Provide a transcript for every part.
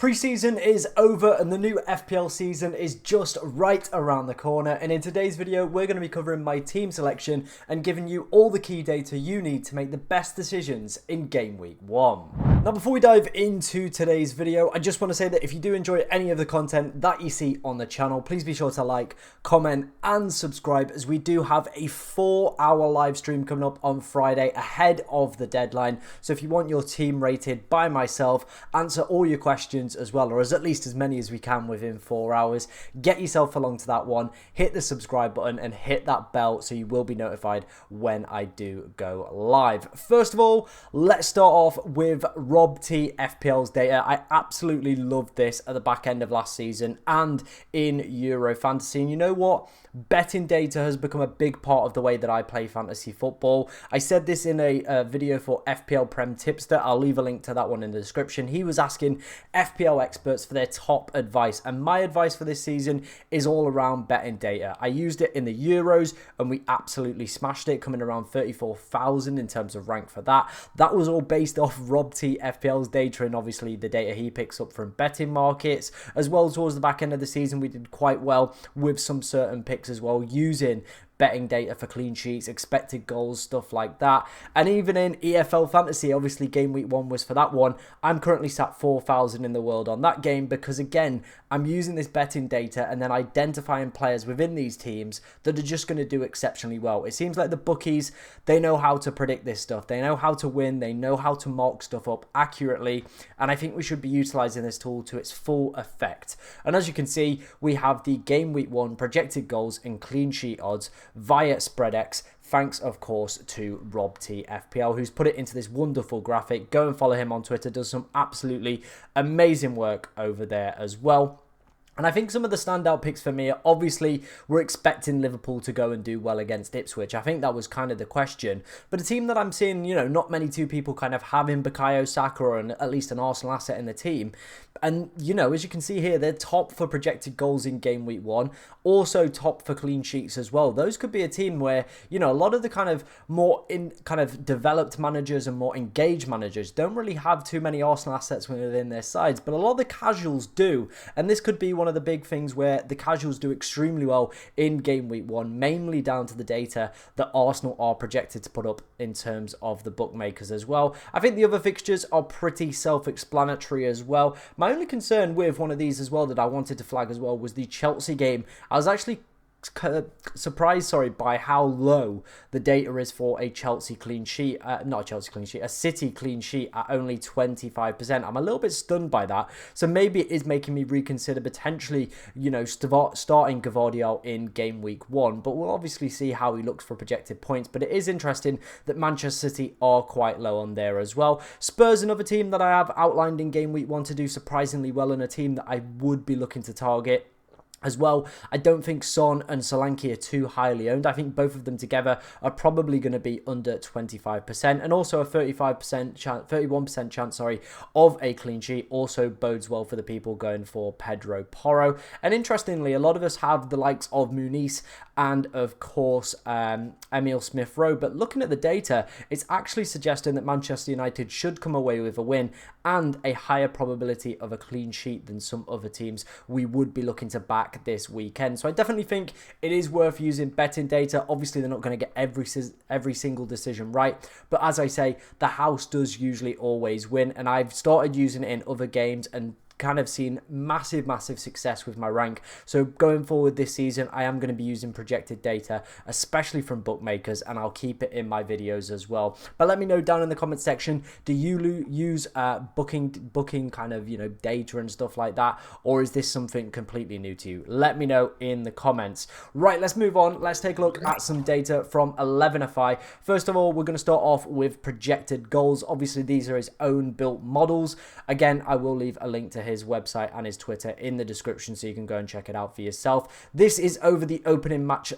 Pre-season is over and the new FPL season is just right around the corner, and in today's video we're going to be covering my team selection and giving you all the key data you need to make the best decisions in Game Week 1. Now before we dive into today's video, I just want to say that if you do enjoy any of the content that you see on the channel, please be sure to like, comment and subscribe, as we do have a 4-hour live stream coming up on Friday ahead of the deadline. So if you want your team rated by myself, answer all your questions as well, or at least as many as we can within 4 hours, get yourself along to that one, hit the subscribe button and hit that bell so you will be notified when I do go live. First of all, let's start off with Rob T FPL's data. I absolutely loved this at the back end of last season and in Euro Fantasy, and you know what? Betting data has become a big part of the way that I play fantasy football. I said this in a video for FPL Prem Tipster. I'll leave a link to that one in the description. He was asking FPL experts for their top advice, and my advice for this season is all around betting data. I used it in the Euros and we absolutely smashed it, coming around 34,000 in terms of rank for that. That was all based off Rob T FPL's data and obviously the data he picks up from betting markets. As well, towards the back end of the season we did quite well with some certain picks as well, using betting data for clean sheets, expected goals, stuff like that. And even in EFL Fantasy, obviously Game Week 1 was for that one, I'm currently sat 4,000 in the world on that game, because again, I'm using this betting data and then identifying players within these teams that are just going to do exceptionally well. It seems like the bookies, they know how to predict this stuff. They know how to win. They know how to mark stuff up accurately. And I think we should be utilizing this tool to its full effect. And as you can see, we have the Game Week 1 projected goals and clean sheet odds via SpreadX, thanks of course to Rob T FPL, who's put it into this wonderful graphic. Go and follow him on Twitter, does some absolutely amazing work over there as well. And I think some of the standout picks for me, obviously, we're expecting Liverpool to go and do well against Ipswich. I think that was kind of the question. But a team that I'm seeing, you know, not many two people kind of having Bukayo Saka or at least an Arsenal asset in the team. And, you know, as you can see here, they're top for projected goals in Game Week 1. Also top for clean sheets as well. Those could be a team where, you know, a lot of the kind of more developed managers and more engaged managers don't really have too many Arsenal assets within their sides. But a lot of the casuals do. And this could be one of the big things where the casuals do extremely well in Game Week 1, mainly down to the data that Arsenal are projected to put up in terms of the bookmakers as well. I think the other fixtures are pretty self-explanatory as well. My only concern with one of these as well that I wanted to flag as well was the Chelsea game. I was actually surprised, by how low the data is for a Chelsea clean sheet, not a Chelsea clean sheet, a City clean sheet at only 25%. I'm a little bit stunned by that, so maybe it is making me reconsider potentially, you know, starting Gvardiol in Game Week 1, but we'll obviously see how he looks for projected points. But it is interesting that Manchester City are quite low on there as well. Spurs, another team that I have outlined in Game Week 1 to do surprisingly well, and a team that I would be looking to target as well. I don't think Son and Solanke are too highly owned. I think both of them together are probably going to be under 25%, and also a 31% chance, of a clean sheet also bodes well for the people going for Pedro Porro. And interestingly, a lot of us have the likes of Muniz and of course Emil Smith-Rowe, but looking at the data, it's actually suggesting that Manchester United should come away with a win and a higher probability of a clean sheet than some other teams we would be looking to back this weekend. So I definitely think it is worth using betting data. Obviously, they're not going to get every single decision right, but as I say, the house does usually always win, and I've started using it in other games and kind of seen massive success with my rank. So going forward this season, I am going to be using projected data, especially from bookmakers, and I'll keep it in my videos as well. But let me know down in the comment section, do you use booking kind of, you know, data and stuff like that, or is this something completely new to you? Let me know in the comments. Right, let's move on. Let's take a look at some data from 11FI. First of all, we're going to start off with projected goals. Obviously, these are his own built models. Again, I will leave a link to his website and his Twitter in the description so you can go and check it out for yourself. This is over the opening match,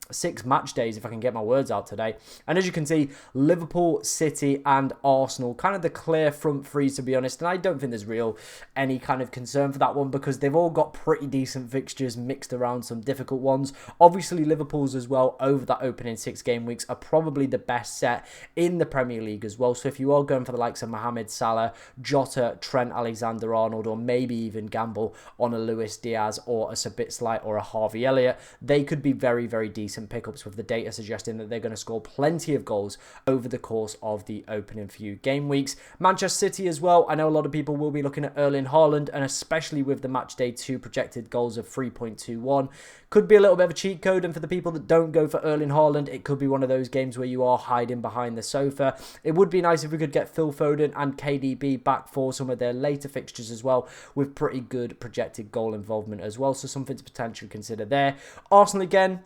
6 match days, if I can get my words out today. And as you can see, Liverpool, City and Arsenal, kind of the clear front three, to be honest. And I don't think there's any kind of concern for that one, because they've all got pretty decent fixtures mixed around some difficult ones. Obviously, Liverpool's as well over that opening 6 game weeks are probably the best set in the Premier League as well. So if you are going for the likes of Mohamed Salah, Jota, Trent Alexander-Arnold, Alexander-Arnold, or maybe even gamble on a Luis Diaz or a Sabitzer or a Harvey Elliott, they could be very, very decent pickups, with the data suggesting that they're going to score plenty of goals over the course of the opening few game weeks. Manchester City as well. I know a lot of people will be looking at Erling Haaland, and especially with the match day 2 projected goals of 3.21, could be a little bit of a cheat code. And for the people that don't go for Erling Haaland, it could be one of those games where you are hiding behind the sofa. It would be nice if we could get Phil Foden and KDB back for some of their later fixtures as well, with pretty good projected goal involvement as well. So something to potentially consider there. Arsenal again,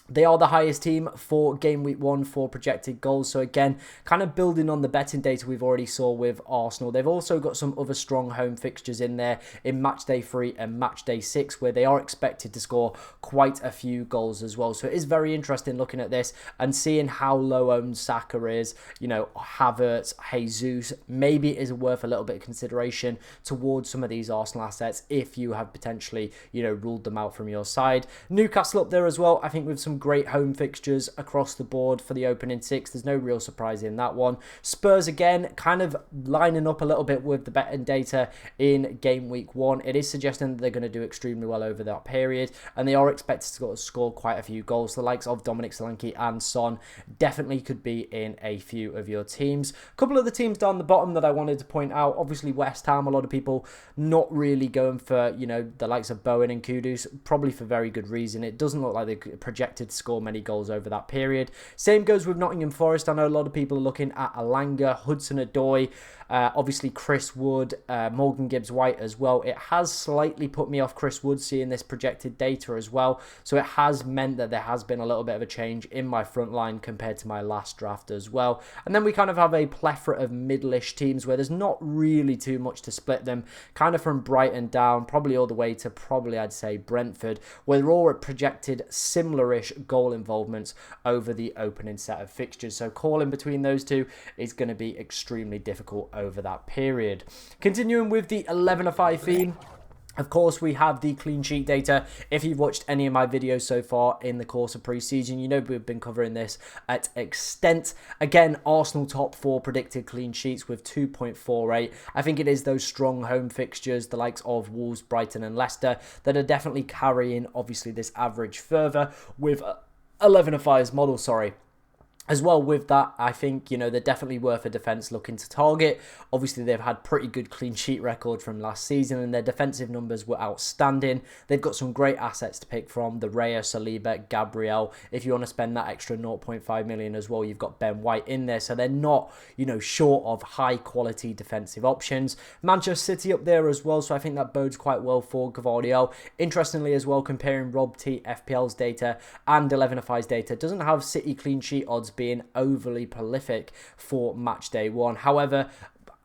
they are the highest team for game week 1 for projected goals. So again, kind of building on the betting data we've already saw with Arsenal. They've also got some other strong home fixtures in there in match day 3 and match day 6, where they are expected to score quite a few goals as well. So it is very interesting looking at this and seeing how low owned Saka is, you know, Havertz, Jesus. Maybe it is worth a little bit of consideration towards some of these Arsenal assets if you have potentially, you know, ruled them out from your side. Newcastle up there as well, I think, with some great home fixtures across the board for the opening 6. There's no real surprise in that one. Spurs again, kind of lining up a little bit with the betting data in game week 1. It is suggesting that they're going to do extremely well over that period, and they are expected to score quite a few goals. The likes of Dominic Solanke and Son definitely could be in a few of your teams. A couple of the teams down the bottom that I wanted to point out, obviously West Ham, a lot of people not really going for, you know, the likes of Bowen and Kudus, probably for very good reason. It doesn't look like they projected to score many goals over that period. Same goes with Nottingham Forest. I know a lot of people are looking at Alanga, Hudson-Odoi, obviously Chris Wood, Morgan Gibbs-White as well. It has slightly put me off Chris Wood seeing this projected data as well. So it has meant that there has been a little bit of a change in my front line compared to my last draft as well. And then we kind of have a plethora of middle-ish teams where there's not really too much to split them, kind of from Brighton down, probably all the way to probably I'd say Brentford, where they're all projected similar-ish goal involvements over the opening set of fixtures. So calling between those two is going to be extremely difficult over that period. Continuing with the 11-5 theme, of course, we have the clean sheet data. If you've watched any of my videos so far in the course of pre-season, you know we've been covering this at extent. Again, Arsenal top 4 predicted clean sheets with 2.48. I think it is those strong home fixtures, the likes of Wolves, Brighton and Leicester, that are definitely carrying, obviously, this average further with 11-5's model, As well with that, I think, you know, they're definitely worth a defence looking to target. Obviously, they've had pretty good clean sheet record from last season, and their defensive numbers were outstanding. They've got some great assets to pick from. The Raya, Saliba, Gabriel. If you want to spend that extra 0.5 million as well, you've got Ben White in there. So they're not, you know, short of high-quality defensive options. Manchester City up there as well, so I think that bodes quite well for Gavardiol. Interestingly as well, comparing Rob T, FPL's data and 11-5's data, doesn't have City clean sheet odds being overly prolific for match day 1. However,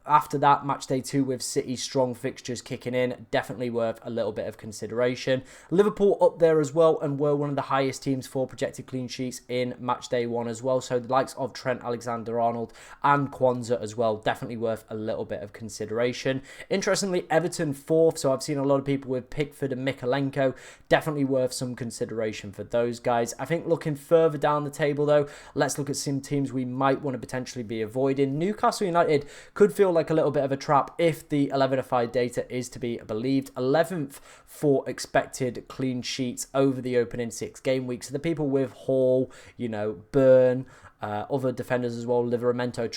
after that, match day 2 with City's strong fixtures kicking in, definitely worth a little bit of consideration. Liverpool up there as well, and were one of the highest teams for projected clean sheets in match day 1 as well. So the likes of Trent Alexander-Arnold and Kwanzaa as well, definitely worth a little bit of consideration. Interestingly, Everton 4th, so I've seen a lot of people with Pickford and Mykolenko, definitely worth some consideration for those guys. I think looking further down the table though, let's look at some teams we might want to potentially be avoiding. Newcastle United could feel like a little bit of a trap if the 11-5 data is to be believed. 11th for expected clean sheets over the opening 6 game weeks. So the people with Hall, you know, Burn, other defenders as well, Livramento,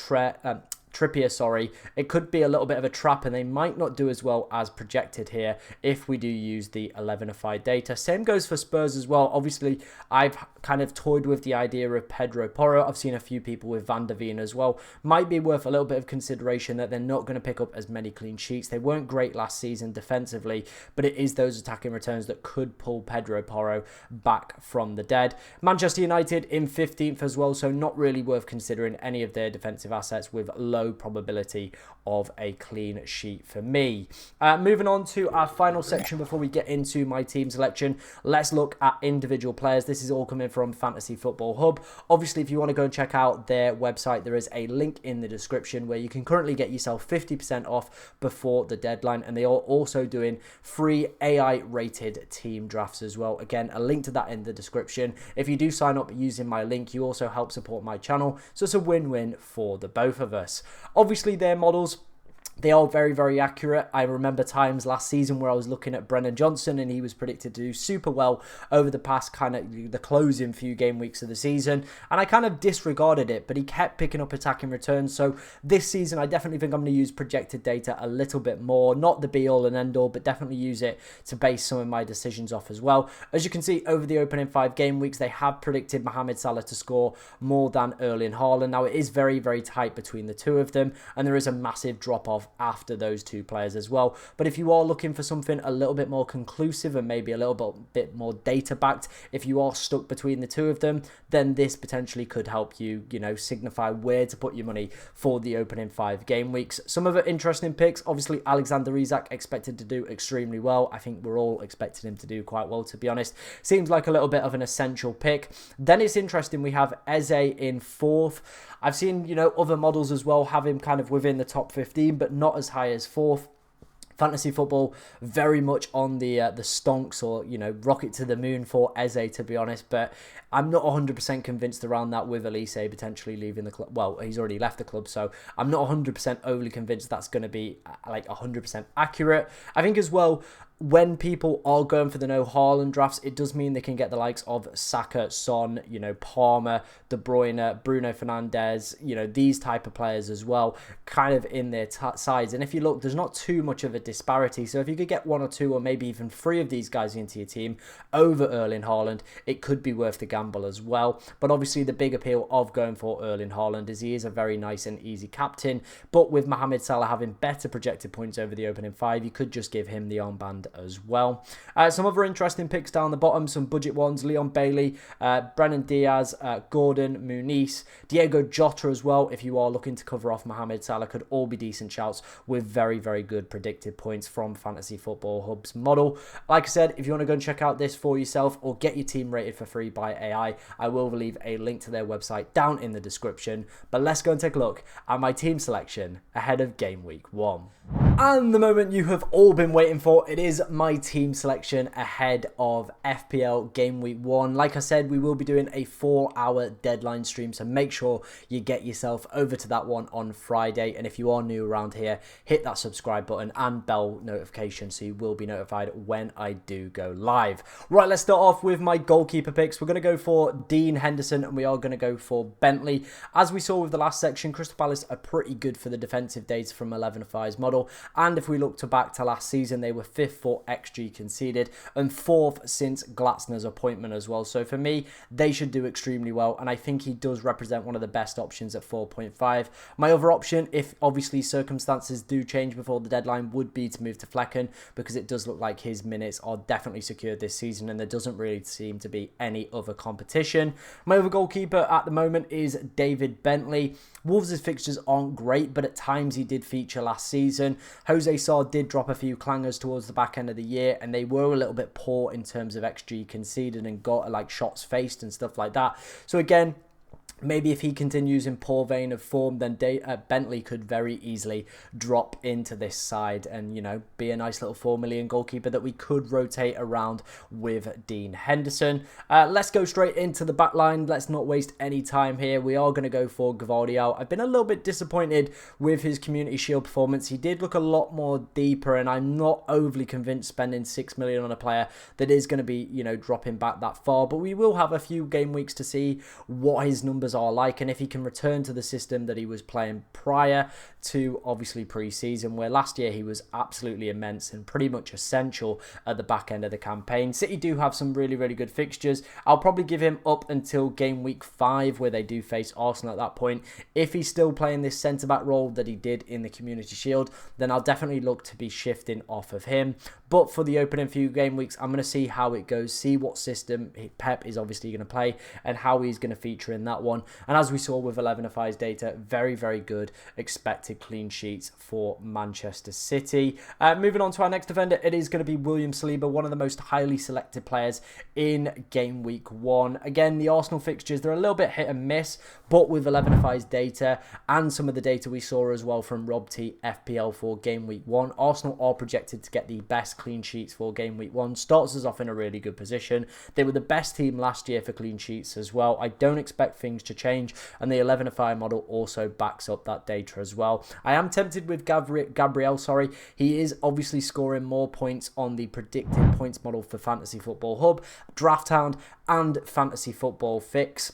Trippier, it could be a little bit of a trap, and they might not do as well as projected here if we do use the 11-5 data. Same goes for Spurs as well. Obviously, I've kind of toyed with the idea of Pedro Porro. I've seen a few people with Van der Veen as well. Might be worth a little bit of consideration that they're not going to pick up as many clean sheets. They weren't great last season defensively, but it is those attacking returns that could pull Pedro Porro back from the dead. Manchester United in 15th as well, so not really worth considering any of their defensive assets with low probability of a clean sheet for me. Moving on to our final section before we get into my team selection, let's look at individual players. This is all coming from Fantasy Football Hub. Obviously, if you want to go and check out their website, there is a link in the description where you can currently get yourself 50% off before the deadline, and they are also doing free AI rated team drafts as well. Again, a link to that in the description. If you do sign up using my link, you also help support my channel, so it's a win-win for the both of us. Obviously, their models, They are very, very accurate. I remember times last season where I was looking at Brennan Johnson and he was predicted to do super well over the past kind of the closing few game weeks of the season. And I kind of disregarded it, but he kept picking up attacking returns. So this season, I definitely think I'm going to use projected data a little bit more. Not the be all and end all, but definitely use it to base some of my decisions off as well. As you can see, over the opening 5 game weeks, they have predicted Mohamed Salah to score more than Erling Haaland. Now, it is very, very tight between the two of them, and there is a massive drop-off after those two players as well. But if you are looking for something a little bit more conclusive and maybe a little bit more data backed, if you are stuck between the two of them, then this potentially could help you, signify where to put your money for the opening 5 game weeks. Some of the interesting picks, obviously Alexander Isak expected to do extremely well. I think we're all expecting him to do quite well, to be honest. Seems like a little bit of an essential pick. Then it's interesting, we have Eze in 4th. I've seen, other models as well have him kind of within the top 15, but not as high as 4th. Fantasy football, very much on the stonks or, rocket to the moon for Eze, to be honest. But I'm not 100% convinced around that with Elise potentially leaving the club. Well, he's already left the club, so I'm not 100% overly convinced that's going to be like 100% accurate. I think as well, when people are going for the no Haaland drafts, it does mean they can get the likes of Saka, Son, Palmer, De Bruyne, Bruno Fernandes, these type of players as well, kind of in their sides. And if you look, there's not too much of a disparity. So if you could get 1 or 2 or maybe even 3 of these guys into your team over Erling Haaland, it could be worth the gamble as well. But obviously the big appeal of going for Erling Haaland is he is a very nice and easy captain. But with Mohamed Salah having better projected points over the opening 5, you could just give him the armband as well. Some other interesting picks down the bottom, some budget ones: Leon Bailey, Brennan Diaz, Gordon, Muniz, Diego Jota as well. If you are looking to cover off Mohamed Salah, could all be decent shouts with very, very good predicted points from Fantasy Football Hub's model. Like I said, if you want to go and check out this for yourself or get your team rated for free by AI, I will leave a link to their website down in the description. But let's go and take a look at my team selection ahead of game week 1. And the moment you have all been waiting for, it is my team selection ahead of FPL Game Week 1. Like I said, we will be doing a 4-hour deadline stream, so make sure you get yourself over to that one on Friday. And if you are new around here, hit that subscribe button and bell notification so you will be notified when I do go live. Right, let's start off with my goalkeeper picks. We're going to go for Dean Henderson and we are going to go for Bentley. As we saw with the last section, Crystal Palace are pretty good for the defensive data from 11-5's model. And if we look back to last season, they were 5th for XG conceded and 4th since Glatzner's appointment as well. So for me, they should do extremely well. And I think he does represent one of the best options at 4.5. My other option, if obviously circumstances do change before the deadline, would be to move to Flecken, because it does look like his minutes are definitely secured this season and there doesn't really seem to be any other competition. My other goalkeeper at the moment is David Bentley. Wolves' fixtures aren't great, but at times he did feature last season. Jose Sarr did drop a few clangers towards the back end of the year, and they were a little bit poor in terms of XG conceded and got like shots faced and stuff like that. So again, maybe if he continues in poor vein of form, then Bentley could very easily drop into this side and, be a nice little 4 million goalkeeper that we could rotate around with Dean Henderson. Let's go straight into the back line. Let's not waste any time here. We are going to go for Gvardiol. I've been a little bit disappointed with his Community Shield performance. He did look a lot more deeper, and I'm not overly convinced spending 6 million on a player that is going to be, dropping back that far. But we will have a few game weeks to see what his numbers are like and if he can return to the system that he was playing prior to obviously pre-season, where last year he was absolutely immense and pretty much essential at the back end of the campaign. City do have some really, really good fixtures. I'll probably give him up until game week 5 where they do face Arsenal at that point. If he's still playing this centre-back role that he did in the Community Shield, then I'll definitely look to be shifting off of him. But for the opening few game weeks, I'm going to see how it goes, see what system Pep is obviously going to play and how he's going to feature in that one. And as we saw with 11-5's data, very, very good expected clean sheets for Manchester City. Moving on to our next defender, it is going to be William Saliba, one of the most highly selected players in game week 1. Again, the Arsenal fixtures, they're a little bit hit and miss, but with 11-5's data and some of the data we saw as well from Rob T FPL for game week 1, Arsenal are projected to get the best clean sheets for game week 1. Starts us off in a really good position. They were the best team last year for clean sheets as well. I don't expect things fixture change, and the 11-5 model also backs up that data as well. I am tempted with Gabriel, he is obviously scoring more points on the predicted points model for Fantasy Football Hub, Draft Hound, and Fantasy Football Fix.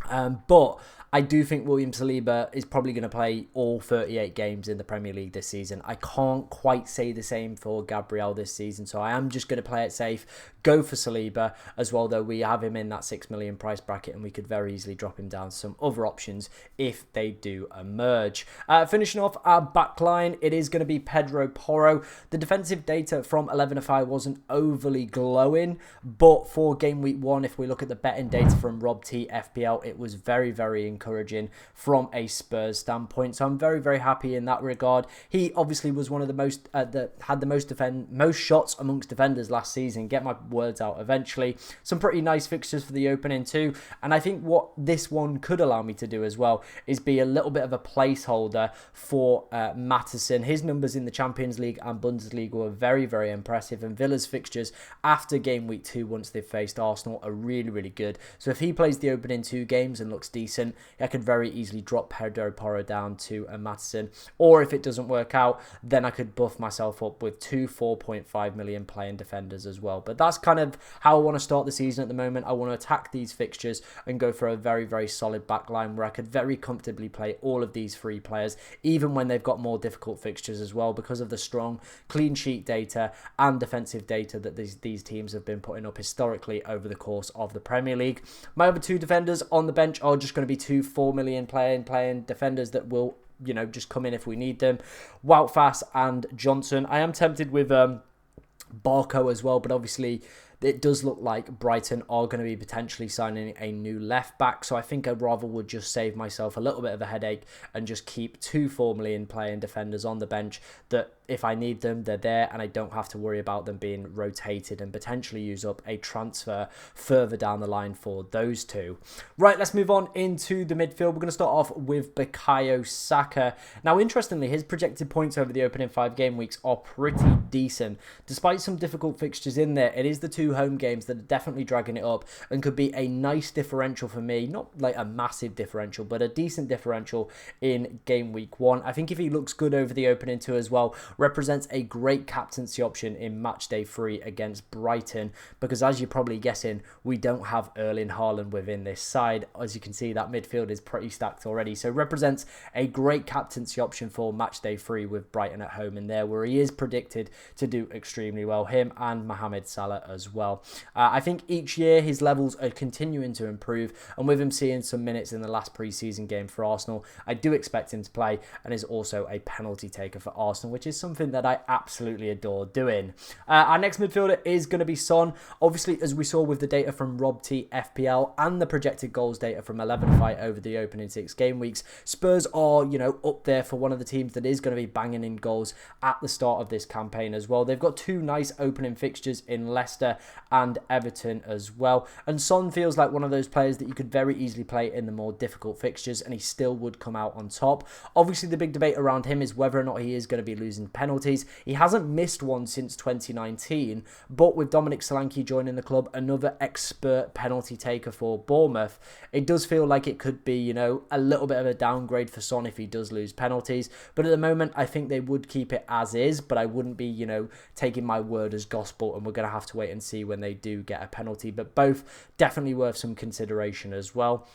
But I do think William Saliba is probably going to play all 38 games in the Premier League this season. I can't quite say the same for Gabriel this season, so I am just going to play it safe, go for Saliba as well, though we have him in that 6 million price bracket and we could very easily drop him down to some other options if they do emerge. Finishing off our back line, it is going to be Pedro Porro. The defensive data from 11-5 wasn't overly glowing, but for game week 1, if we look at the betting data from Rob T FPL, it was very, very encouraging from a Spurs standpoint. So I'm very, very happy in that regard. He obviously was one of the most that had the most shots amongst defenders last season. Get my words out eventually. Some pretty nice fixtures for the opening too. And I think what this one could allow me to do as well is be a little bit of a placeholder for Matheson. His numbers in the Champions League and Bundesliga were very, very impressive. And Villa's fixtures after game week 2, once they've faced Arsenal, are really, really good. So if he plays the opening 2 games and looks decent, I could very easily drop Pedro Porro down to a Matheson. Or if it doesn't work out, then I could buff myself up with 2 4.5 million playing defenders as well. But that's kind of how I want to start the season at the moment. I want to attack these fixtures and go for a very, very solid backline where I could very comfortably play all of these 3 players, even when they've got more difficult fixtures as well, because of the strong clean sheet data and defensive data that these teams have been putting up historically over the course of the Premier League. My other 2 defenders on the bench are just going to be 2 4 million playing defenders that will, you know, just come in if we need them. Woutfast and Johnson. I am tempted with Barco as well, but obviously it does look like Brighton are going to be potentially signing a new left back, so I think I rather would just save myself a little bit of a headache and just keep 2 4 million playing defenders on the bench that if I need them, they're there, and I don't have to worry about them being rotated and potentially use up a transfer further down the line for those 2. Right, let's move on into the midfield. We're going to start off with Bukayo Saka. Now, interestingly, his projected points over the opening 5 game weeks are pretty decent. Despite some difficult fixtures in there, it is the 2 home games that are definitely dragging it up and could be a nice differential for me. Not like a massive differential, but a decent differential in game week 1. I think if he looks good over the opening 2 as well, represents a great captaincy option in match day 3 against Brighton, because as you're probably guessing, we don't have Erling Haaland within this side. As you can see, that midfield is pretty stacked already, so represents a great captaincy option for match day 3 with Brighton at home in there, where he is predicted to do extremely well, him and Mohamed Salah as well. I think each year his levels are continuing to improve, and with him seeing some minutes in the last pre-season game for Arsenal, I do expect him to play, and is also a penalty taker for Arsenal, which is something that I absolutely adore doing. Our next midfielder is going to be Son. Obviously, as we saw with the data from Rob T FPL and the projected goals data from 11-5 over the opening 6 game weeks, Spurs are, you know, up there for one of the teams that is going to be banging in goals at the start of this campaign as well. They've got 2 nice opening fixtures in Leicester and Everton as well. And Son feels like one of those players that you could very easily play in the more difficult fixtures, and he still would come out on top. Obviously, the big debate around him is whether or not he is going to be losing penalties. He hasn't missed one since 2019, but with Dominic Solanke joining the club, another expert penalty taker for Bournemouth, it does feel like it could be, you know, a little bit of a downgrade for Son if he does lose penalties. But at the moment, I think they would keep it as is, but I wouldn't be, you know, taking my word as gospel, and we're going to have to wait and see when they do get a penalty. But both definitely worth some consideration as well.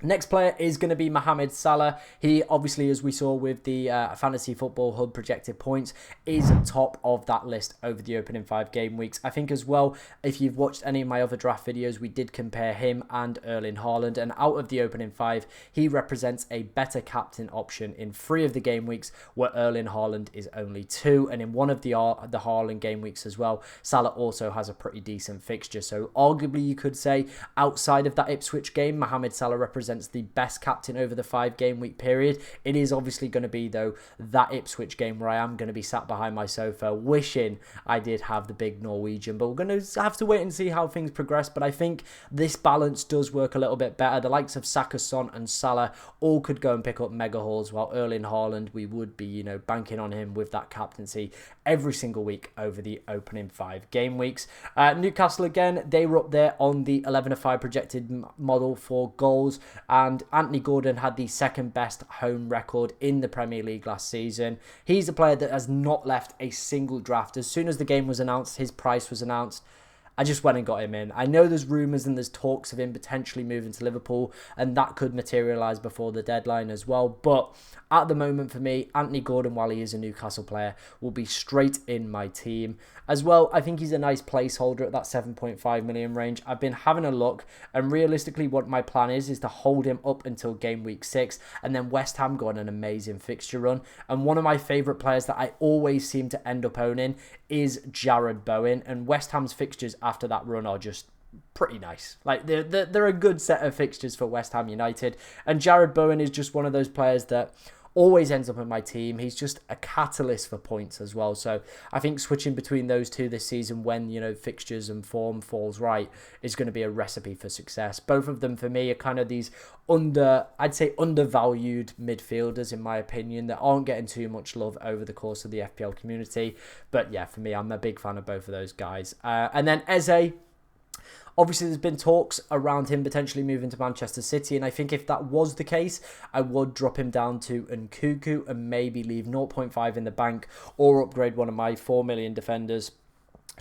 Next player is going to be Mohamed Salah. He obviously, as we saw with the Fantasy Football Hub projected points, is top of that list over the opening 5 game weeks. I think as well, if you've watched any of my other draft videos, we did compare him and Erling Haaland, and out of the opening 5, he represents a better captain option in 3 of the game weeks, where Erling Haaland is only 2, and in one of the Haaland game weeks as well, Salah also has a pretty decent fixture. So arguably you could say, outside of that Ipswich game, Mohamed Salah represents the best captain over the 5 game week period. It is obviously going to be, though, that Ipswich game where I am going to be sat behind my sofa wishing I did have the big Norwegian, but we're going to have to wait and see how things progress. But I think this balance does work a little bit better. The likes of Saka, Son and Salah all could go and pick up mega hauls, while Erling Haaland, we would be, you know, banking on him with that captaincy every single week over the opening 5 game weeks. Newcastle, again, they were up there on the 11-5 projected model for goals. and Anthony Gordon had the second best home record in the Premier League last season. He's a player that has not left a single draft. As soon as the game was announced, his price was announced, I just went and got him in. I know there's rumours and there's talks of him potentially moving to Liverpool, and that could materialise before the deadline as well. But at the moment for me, Anthony Gordon, while he is a Newcastle player, will be straight in my team. As well, I think he's a nice placeholder at that 7.5 million range. I've been having a look, and realistically what my plan is to hold him up until game week 6, and then West Ham go on an amazing fixture run. And one of my favourite players that I always seem to end up owning is Jarrod Bowen, and West Ham's fixtures after that run are just pretty nice. Like they're a good set of fixtures for West Ham United, and Jarrod Bowen is just one of those players that always ends up in my team. He's just a catalyst for points as well. So I think switching between those two this season when, you know, fixtures and form falls right is going to be a recipe for success. Both of them for me are kind of these I'd say undervalued midfielders in my opinion that aren't getting too much love over the course of the FPL community. But yeah, for me, I'm a big fan of both of those guys. And then Eze, obviously, there's been talks around him potentially moving to Manchester City, and I think if that was the case, I would drop him down to Nkunku and maybe leave 0.5 in the bank or upgrade one of my 4 million defenders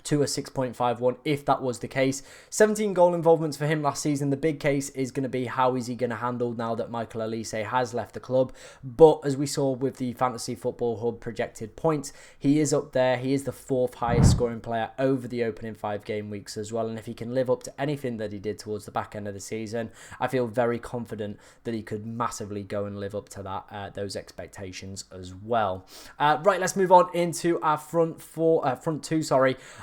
to a 6.51 if that was the case. 17 goal involvements for him last season. The big case is going to be how is he going to handle now that Michael Elise has left the club. But as we saw with the Fantasy Football Hub projected points, he is up there. He is the 4th highest scoring player over the opening 5 game weeks as well. And if he can live up to anything that he did towards the back end of the season, I feel very confident that he could massively go and live up to that those expectations as well. Right, let's move on into our front two.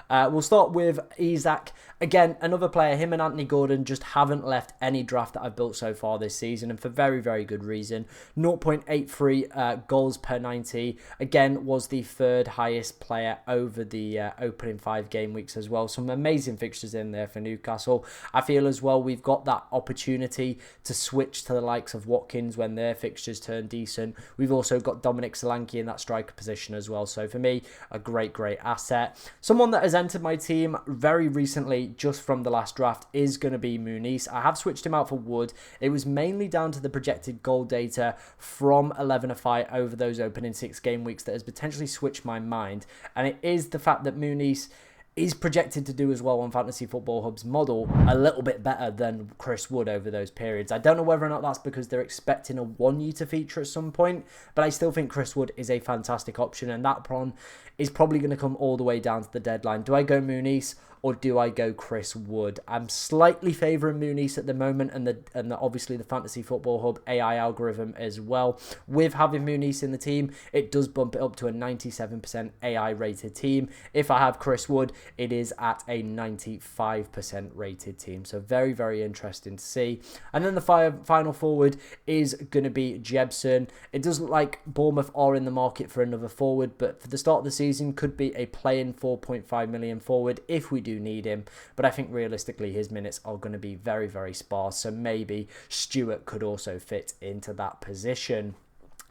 We'll start with Isak. Again, another player, him and Anthony Gordon just haven't left any draft that I've built so far this season, and for very, very good reason. 0.83 goals per 90. Again, was the 3rd highest player over the opening 5 game weeks as well. Some amazing fixtures in there for Newcastle. I feel as well we've got that opportunity to switch to the likes of Watkins when their fixtures turn decent. We've also got Dominic Solanke in that striker position as well. So for me, a great, great asset. Someone that has entered my team very recently, just from the last draft, is going to be Muniz. I have switched him out for Wood. It was mainly down to the projected goal data from 11-5 over those opening 6 game weeks that has potentially switched my mind. And it is the fact that Muniz is projected to do as well on Fantasy Football Hub's model a little bit better than Chris Wood over those periods. I don't know whether or not that's because they're expecting a 1U to feature at some point, but I still think Chris Wood is a fantastic option, and that prawn is probably going to come all the way down to the deadline. Do I go Muniz or do I go Chris Wood? I'm slightly favouring Muniz at the moment, and obviously the Fantasy Football Hub AI algorithm as well. With having Muniz in the team, it does bump it up to a 97% AI rated team. If I have Chris Wood, it is at a 95% rated team. So very, very interesting to see. And then the final forward is going to be Jebson. It does look like Bournemouth are in the market for another forward, but for the start of the season, could be a play-in 4.5 million forward if we do need him. But I think realistically his minutes are going to be very, very sparse. So maybe Stewart could also fit into that position.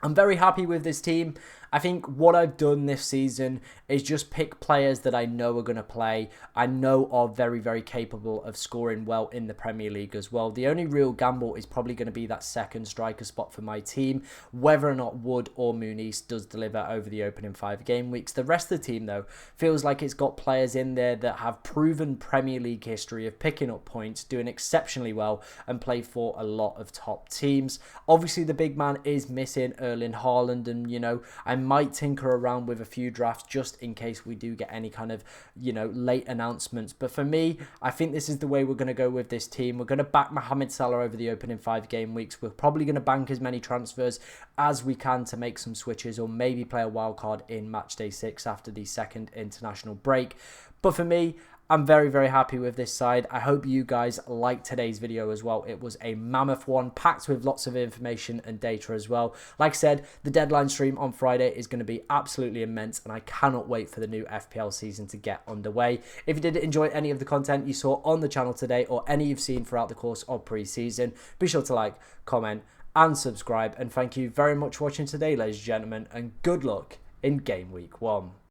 I'm very happy with this team. I think what I've done this season is just pick players that I know are going to play. I know are very, very capable of scoring well in the Premier League as well. The only real gamble is probably going to be that second striker spot for my team, whether or not Wood or Muniz does deliver over the opening 5 game weeks. The rest of the team, though, feels like it's got players in there that have proven Premier League history of picking up points, doing exceptionally well, and play for a lot of top teams. Obviously, the big man is missing Erling Haaland, and, you know, I might tinker around with a few drafts just in case we do get any kind of, you know, late announcements. But for me, I think this is the way we're going to go with this team. We're going to back Mohamed Salah over the opening 5 game weeks. We're probably going to bank as many transfers as we can to make some switches, or maybe play a wild card in match day 6 after the second international break. But for me, I'm very, very happy with this side. I hope you guys liked today's video as well. It was a mammoth one, packed with lots of information and data as well. Like I said, the deadline stream on Friday is going to be absolutely immense, and I cannot wait for the new FPL season to get underway. If you did enjoy any of the content you saw on the channel today, or any you've seen throughout the course of pre-season, be sure to like, comment, and subscribe. And thank you very much for watching today, ladies and gentlemen, and good luck in Game Week 1.